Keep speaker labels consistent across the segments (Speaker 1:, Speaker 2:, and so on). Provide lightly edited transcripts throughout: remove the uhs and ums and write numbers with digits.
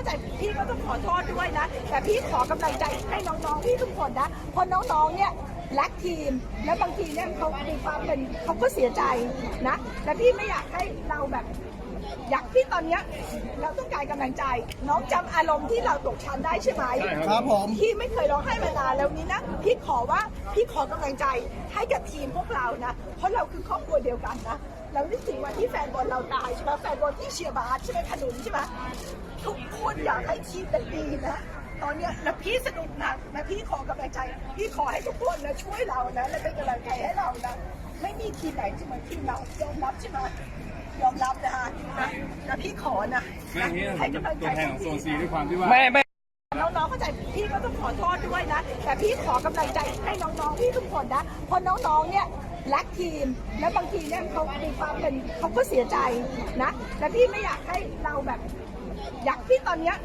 Speaker 1: เข้าใจพี่ก็ต้องขอโทษด้วยนะแต่พี่ขอกำลังใจให้น้องๆพี่ทุกคนนะเพราะน้องๆเนี่ยรักทีมแล้วบางทีเนี่ยเขามีความเป็นเขาก็เสียใจนะแต่พี่ไม่อยากให้เราแบบอยากพี่ตอนเนี้ยเราต้องการกำลังใจน้องจำอารมณ์ที่เราตกชั้นได้ใช่ไหม
Speaker 2: ครับผม
Speaker 1: พี่ไม่เคยร้องไห้มานานแล้วนี้นะพี่ขอกำลังใจให้กับทีมพวกเรานะเพราะเราคือครอบครัวเดียวกันนะเรานึกถึงวันที่แฟนบอลเราตายใช่ไหมแฟนบอลที่เชียร์บาสใช่ไหมขนุนใช่ไหมทุกคนอยากให้ทีมเป็นดีนะตอนเนี้ยนะพี่สนุกหนักนะพี่ขอกำลังใจพี่ขอให้ทุกคนนะช่วยเรานะและเป็นกำลังใจให้เรานะไม่มีทีมไหนจะมาทีมเรายอมรับใช่ไหมยอมรับนะพี่ขอนะให้กำลังใจ
Speaker 3: ตัวแทนของโซนซีด้วยความที่ว่า
Speaker 1: น้องๆเข้าใจพี่ก็ต้องขอโทษด้วยนะแต่พี่ขอกำลังใจให้น้องๆพี่ทุกคนนะเพราะน้องๆเนี่ยรักทีมแล้วบางทีเนี่ยเขามีความเป็นเขาก็เสียใจนะแต่พี่ไม่อยากให้เราแบบอยากพี่ตอนเนี้ย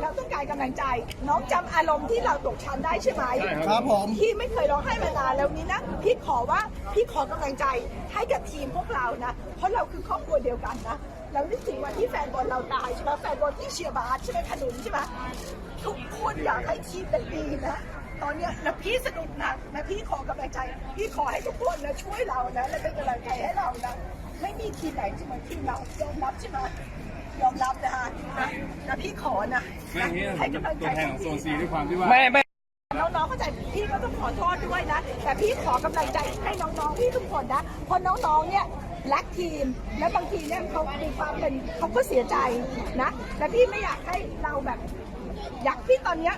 Speaker 1: เราต้องการกำลังใจน้องจำอารมณ์ที่เราตกชั้นได้ใช่ไหม
Speaker 2: ครับผม
Speaker 1: พี่ไม่เคยร้องไห้มานานแล้วนี้นะพี่ขอกำลังใจให้กับทีมพวกเรานะเพราะเราคือครอบครัวเดียวกันนะเรานึกถึงวันที่แฟนบอลเราตายใช่ไหมแฟนบอลที่เชียร์บาสใช่ไหมขนุนใช่ไหมทุกคนอยากให้ทีมเป็นดีนะตอนเนี้ยนะพี่สนุกหนักนะพี่ขอกำลังใจพี่ขอให้ทุกคนนะช่วยเรานะและเป็นกำลังใจให้เรานะไม่มีทีมไหนจะมาทีมเรายอมรับใช่ไหมยอมรับนะพี่ขอนะให้กำลังใจ
Speaker 3: ตัวแทนของโซนซีด้วยความที่ว่า
Speaker 1: น้องๆเข้าใจพี่ก็ต้องขอโทษด้วยนะแต่พี่ขอกำลังใจให้น้องๆพี่ทุกคนนะเพราะน้องๆเนี่ยรักทีมแล้วบางทีเนี่ยเขามีความเป็นเขาก็เสียใจนะแต่พี่ไม่อยากให้เราแบบอยากพี่ตอนเนี้ย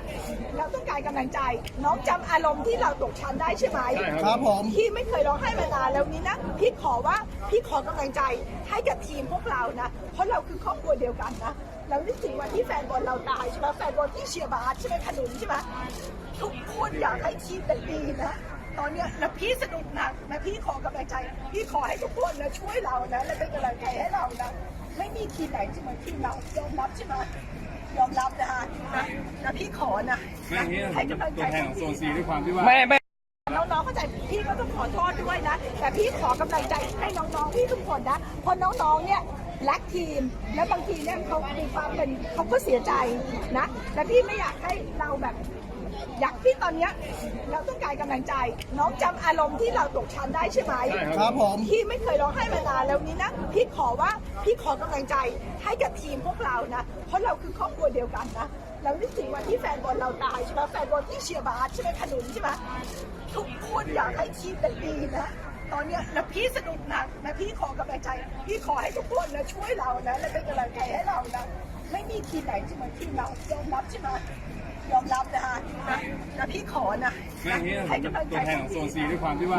Speaker 1: เราต้องการกำลังใจน้องจำอารมณ์ที่เราตกชั้นได้ใช่ไหม
Speaker 2: ครับผม
Speaker 1: พี่ไม่เคยร้องไห้มานานแล้วนี้นะพี่ขอกำลังใจให้กับทีมพวกเรานะเพราะเราคือครอบครัวเดียวกันนะเรานึกถึงวันที่แฟนบอลเราตายใช่ไหมแฟนบอลที่เชียร์บาสใช่ไหมขนุนใช่ไหมทุกคนอยากให้ทีมเป็นดีนะตอนเนี้ยนะพี่สนุกหนักนะพี่ขอกำลังใจพี่ขอให้ทุกคนนะช่วยเรานะและเป็นกำลังใจให้เรานะไม่มีทีมไหนจะมาทีมเรายอมรับใช่ไหมยอมรับนะพี่ขอนะให้กำลังใจ
Speaker 3: ตัวแทนของโซนซีด้วยความที่ว่า
Speaker 1: น้องๆเข้าใจพี่ก็ต้องขอโทษด้วยนะแต่พี่ขอกำลังใจให้น้องๆพี่ทุกคนนะเพราะน้องๆเนี่ยรักทีมแล้วบางทีเนี่ยเขามีความเป็นเขาก็เสียใจนะแต่พี่ไม่อยากให้เราแบบอยากพี่ตอนเนี้ยเราต้องการกำลังใจน้องจำอารมณ์ที่เราตกชั้นได้ใช่ไหม
Speaker 2: ครับผม
Speaker 1: พี่ไม่เคยร้องไห้มานานแล้วนี้นะพี่ขอกำลังใจให้กับทีมพวกเรานะเพราะเราคือครอบครัวเดียวกันนะเรานึกถึงวันที่แฟนบอลเราตายใช่ไหมแฟนบอลที่เชียร์บาสใช่ไหมขนุนใช่ไหมทุกคนอยากให้ทีมเป็นดีนะตอนเนี้ยนะพี่สนุกหนักนะพี่ขอกำลังใจพี่ขอให้ทุกคนนะช่วยเรานะและเป็นกำลังใจให้เรานะไม่มีทีมไหนจะมาทีมเรายอมรับใช่ไหมยอมรับนะพี่ขอนะ
Speaker 3: ให้กำลังใจตัวแทนของโซนซีด้วยความที่ว่า